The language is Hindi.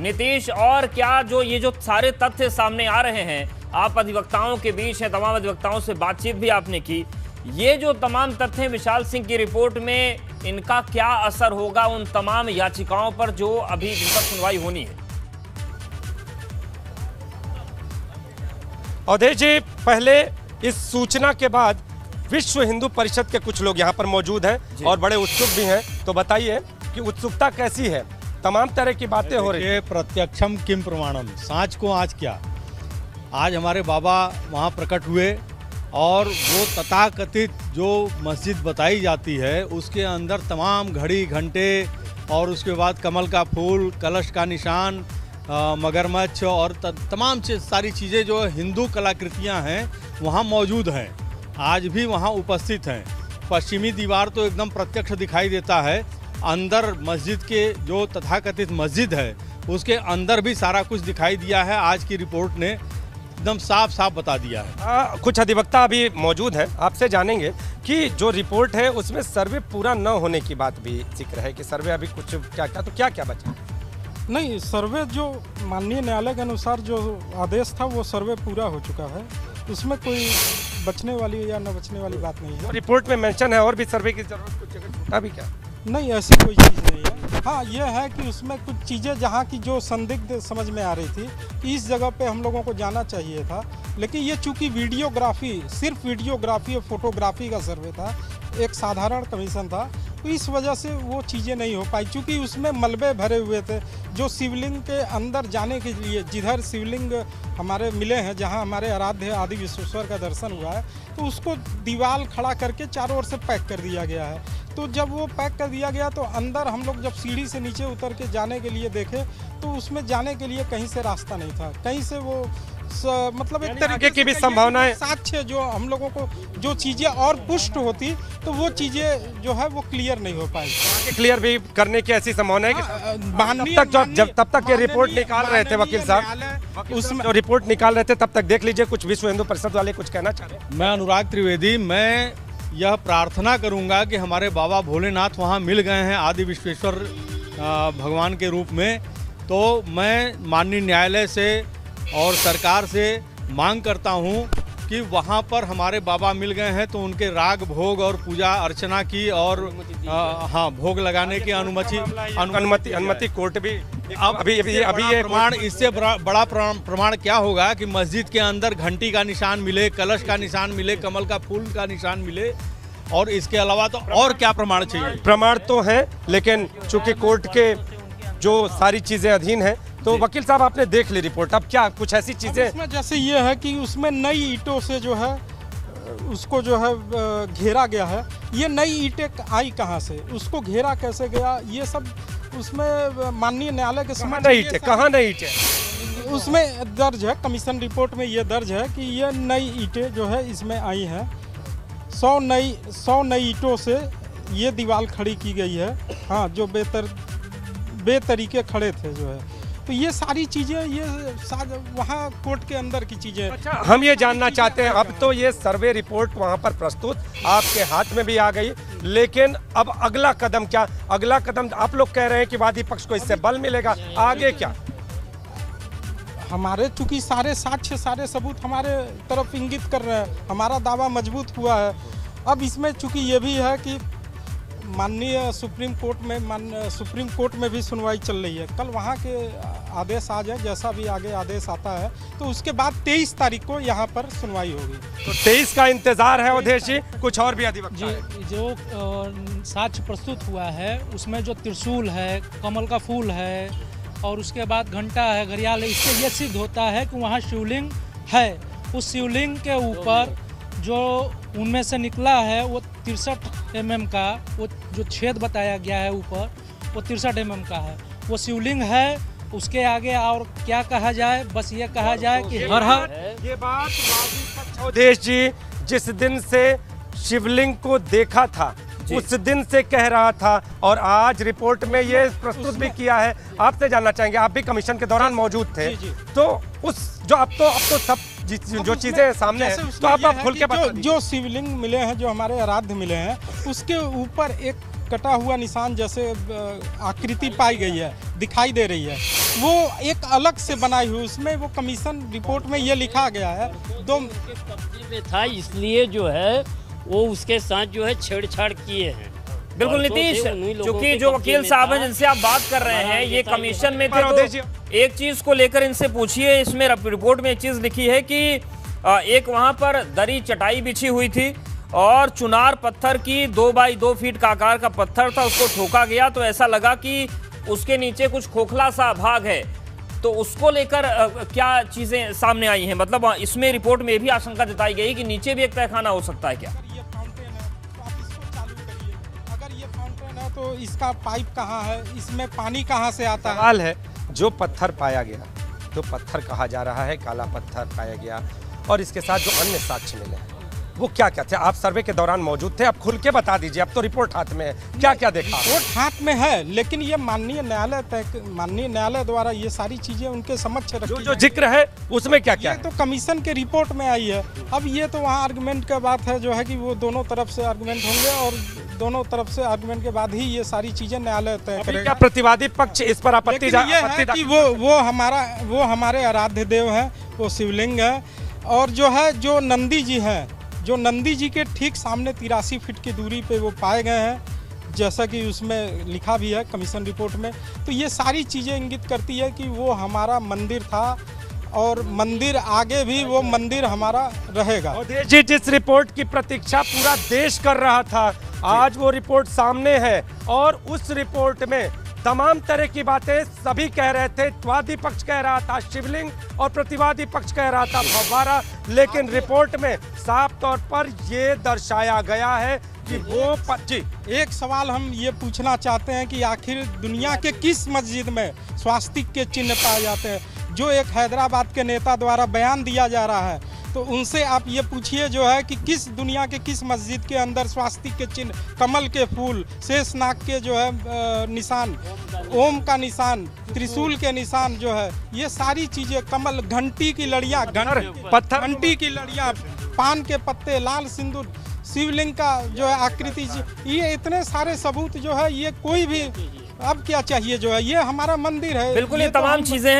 नीतीश, और क्या जो ये जो सारे तथ्य सामने आ रहे हैं, आप अधिवक्ताओं के बीच हैं, तमाम अधिवक्ताओं से बातचीत भी आपने की, ये जो तमाम तथ्य विशाल सिंह की रिपोर्ट में, इनका क्या असर होगा उन तमाम याचिकाओं पर जो अभी जिन पर सुनवाई होनी है? अवधेश जी, पहले इस सूचना के बाद विश्व हिंदू परिषद के कुछ लोग यहाँ पर मौजूद हैं और बड़े उत्सुक भी हैं, तो बताइए कि उत्सुकता कैसी है? तमाम तरह की बातें हो रही है। प्रत्यक्षम किम प्रमाणम, सांच को आज क्या। आज हमारे बाबा वहाँ प्रकट हुए और वो तथाकथित जो मस्जिद बताई जाती है उसके अंदर तमाम घड़ी घंटे और उसके बाद कमल का फूल, कलश का निशान, मगरमच्छ और तमाम सारी चीज़ें जो हिंदू कलाकृतियाँ हैं वहाँ मौजूद हैं, आज भी वहाँ उपस्थित हैं। पश्चिमी दीवार तो एकदम प्रत्यक्ष दिखाई देता है, अंदर मस्जिद के जो तथाकथित मस्जिद है उसके अंदर भी सारा कुछ दिखाई दिया है। आज की रिपोर्ट ने एकदम साफ साफ बता दिया है। कुछ अधिवक्ता अभी मौजूद हैं, आपसे जानेंगे कि जो रिपोर्ट है उसमें सर्वे पूरा न होने की बात भी जिक्र है कि सर्वे अभी कुछ क्या क्या, तो क्या क्या बचा? नहीं, सर्वे जो माननीय न्यायालय के अनुसार जो आदेश था वो सर्वे पूरा हो चुका है, उसमें कोई बचने वाली या न बचने वाली बात नहीं है। रिपोर्ट में मेंशन है और भी सर्वे की जरूरत, कुछ जगह छूटा भी क्या? नहीं, ऐसी कोई चीज़ नहीं है। हाँ, ये है कि उसमें कुछ चीज़ें जहाँ की जो संदिग्ध समझ में आ रही थी कि इस जगह पे हम लोगों को जाना चाहिए था, लेकिन ये चूँकि वीडियोग्राफी, सिर्फ वीडियोग्राफी और फोटोग्राफी का सर्वे था, एक साधारण कमीशन था, तो इस वजह से वो चीज़ें नहीं हो पाई। चूँकि उसमें मलबे भरे हुए थे, जो शिवलिंग के अंदर जाने के लिए, जिधर शिवलिंग हमारे मिले हैं, जहाँ हमारे आराध्य आदि विश्वेश्वर का दर्शन हुआ है, तो उसको दीवार खड़ा करके चारों ओर से पैक कर दिया गया है। तो जब वो पैक कर दिया गया तो अंदर हम लोग जब सीढ़ी से नीचे उतर के जाने के लिए देखे तो उसमें जाने के लिए कहीं से रास्ता नहीं था, कहीं से वो मतलब एक तरीके की भी संभावनाएं, साक्ष्य जो हम लोगों को जो चीज़ें और पुष्ट होती तो वो चीज़ें जो है वो क्लियर नहीं हो पाई। क्लियर भी करने की ऐसी संभावना है कि तब तक ये रिपोर्ट निकाल रहे थे वकील साहब, उसमें जो रिपोर्ट निकाल रहे थे तब तक देख लीजिए कुछ विश्व हिंदू परिषद वाले कुछ कहना चाह रहे हैं। मैं अनुराग त्रिवेदी, मैं यह प्रार्थना करूंगा कि हमारे बाबा भोलेनाथ वहाँ मिल गए हैं आदि विश्वेश्वर भगवान के रूप में, तो मैं माननीय न्यायालय से और सरकार से मांग करता हूं कि वहां पर हमारे बाबा मिल गए हैं तो उनके राग भोग और पूजा अर्चना की और हाँ, भोग लगाने की अनुमति कोर्ट भी अभी ये प्रमाण, इससे बड़ा प्रमाण क्या होगा कि मस्जिद के अंदर घंटी का निशान मिले, कलश का निशान मिले, कमल का फूल का निशान मिले, और इसके अलावा तो और क्या प्रमाण चाहिए? प्रमाण तो है, लेकिन चूंकि कोर्ट के जो सारी चीजें अधीन है, तो वकील साहब आपने देख ली रिपोर्ट, अब क्या कुछ ऐसी चीजें इसमें जैसे ये है कि उसमें नई ईंटों से जो है उसको जो है घेरा गया है, ये नई ईंटें आई कहाँ से, उसको घेरा कैसे गया, ये सब उसमें माननीय न्यायालय के समक्ष कहाँ नई ईंटें उसमें दर्ज है, कमीशन रिपोर्ट में ये दर्ज है कि ये नई ईंटें जो है इसमें आई हैं। 100 नई ईंटों से ये दीवार खड़ी की गई है। हाँ, जो बेतरीके खड़े थे जो है, तो ये सारी चीज़ें ये वहाँ कोर्ट के अंदर की चीज़ें। अच्छा, हम ये जानना चाहते हैं, अब तो ये सर्वे रिपोर्ट वहाँ पर प्रस्तुत आपके हाथ में भी आ गई, लेकिन अब अगला कदम क्या? अगला कदम आप लोग कह रहे हैं कि वादी पक्ष को इससे बल मिलेगा, आगे क्या? हमारे चूंकि सारे साक्ष्य, सारे सबूत हमारे तरफ इंगित कर रहे हैं, हमारा दावा मजबूत हुआ है। अब इसमें चूंकि ये भी है कि माननीय सुप्रीम कोर्ट में भी सुनवाई चल रही है, कल वहाँ के आदेश आ जाए, जैसा भी आगे आदेश आता है तो उसके बाद 23 तारीख को यहाँ पर सुनवाई होगी। तो 23 का इंतजार है अवधेश जी, कुछ और भी अधिवक्ता जी, जो साक्ष्य प्रस्तुत हुआ है उसमें जो त्रिशूल है, कमल का फूल है और उसके बाद घंटा है, घड़ियाल है, इससे ये सिद्ध होता है कि वहाँ शिवलिंग है। उस शिवलिंग के ऊपर जो उनमें से निकला है वो 63 mm का, वो जो छेद बताया गया है ऊपर, वो 63 mm का है, वो शिवलिंग है। उसके आगे और क्या कहा जाए, बस ये कहा जाए कि हर हर। ये बात अवधेश जी जिस दिन से शिवलिंग को देखा था उस दिन से कह रहा था, और आज रिपोर्ट में ये प्रस्तुत भी किया है। आपसे जानना चाहेंगे, आप भी कमीशन के दौरान मौजूद थे, तो उस जो अब तो सब जो चीजें सामने हैं, तो आप खुल के जो शिवलिंग मिले हैं, जो हमारे आराध्य मिले हैं, उसके ऊपर एक कटा हुआ निशान जैसे आकृति पाई गई है, दिखाई दे रही है, वो एक अलग से बनाई हुई, उसमें वो कमीशन रिपोर्ट में ये लिखा गया है दो कब्जे में था, इसलिए जो है वो उसके साथ जो है छेड़छाड़ किए हैं। बिल्कुल नीतीश, क्योंकि जो वकील साहब हैं जिनसे आप बात कर रहे हैं ये कमीशन में थे, तो एक चीज को लेकर इनसे पूछिए। इसमें रिपोर्ट में एक चीज लिखी है कि एक वहां पर दरी चटाई बिछी हुई थी और चुनार पत्थर की 2 बाई 2 फीट का आकार का पत्थर था, उसको ठोका गया तो ऐसा लगा कि उसके नीचे कुछ खोखला सा भाग है। तो उसको लेकर क्या चीजें सामने आई हैं? मतलब इसमें रिपोर्ट में भी आशंका जताई गई कि नीचे भी एक तहखाना हो सकता है क्या? अगर ये फाउंटेन है तो आप इसको चालू करिए, अगर ये फाउंटेन है तो इसका पाइप कहाँ है, इसमें पानी कहाँ से आता है? सवाल है, जो पत्थर पाया गया, जो पत्थर कहा जा रहा है काला पत्थर पाया गया, और इसके साथ जो अन्य साक्ष्य मिले हैं वो क्या क्या थे? आप सर्वे के दौरान मौजूद थे, आप खुल के बता दीजिए, अब तो रिपोर्ट हाथ में है, क्या क्या देखा? रिपोर्ट हाथ में है, लेकिन ये माननीय न्यायालय द्वारा ये सारी चीजें उनके समक्ष रखी जो जिक्र है उसमें क्या क्या ये है? तो कमीशन के रिपोर्ट में आई है। अब ये तो वहाँ आर्गुमेंट का बात है जो है कि वो दोनों तरफ से आर्गुमेंट होंगे और दोनों तरफ से आर्गुमेंट के बाद ही ये सारी चीजें न्यायालय तय अभी करेगा। क्या प्रतिवादी पक्ष इस पर आपत्ति लेकिन ये है कि वो हमारे आराध्य देव हैं, वो शिवलिंग है, और जो नंदी जी हैं, जो नंदी जी के ठीक सामने 83 फीट की दूरी पे वो पाए गए हैं, जैसा कि उसमें लिखा भी है कमीशन रिपोर्ट में। तो ये सारी चीज़ें इंगित करती है कि वो हमारा मंदिर था और मंदिर आगे भी वो मंदिर हमारा रहेगा। जी, जिस रिपोर्ट की प्रतीक्षा पूरा देश कर रहा था, आज वो रिपोर्ट सामने है और उस रिपोर्ट में तमाम तरह की बातें सभी कह रहे थे। वादी पक्ष कह रहा था शिवलिंग और प्रतिवादी पक्ष कह रहा था फव्वारा, लेकिन रिपोर्ट में साफ तौर पर ये दर्शाया गया है कि वो जी। एक सवाल हम ये पूछना चाहते हैं कि आखिर दुनिया के किस मस्जिद में स्वास्तिक के चिन्ह पाए जाते हैं? जो एक हैदराबाद के नेता द्वारा बयान दिया जा रहा है, तो उनसे आप ये पूछिए जो है कि किस दुनिया के किस मस्जिद के अंदर स्वास्तिक के चिन्ह, कमल के फूल, शेषनाग के जो है निशान, ओम का निशान, त्रिशूल के निशान जो है, ये सारी चीज़ें, कमल, घंटी की लड़ियाँ, पत्थर, घंटी की लड़ियाँ, पान के पत्ते, लाल सिंदूर, शिवलिंग का जो है आकृति, ये इतने सारे सबूत जो है, ये कोई भी अब क्या चाहिए जो है, ये हमारा मंदिर है। बिल्कुल, ये तमाम चीजें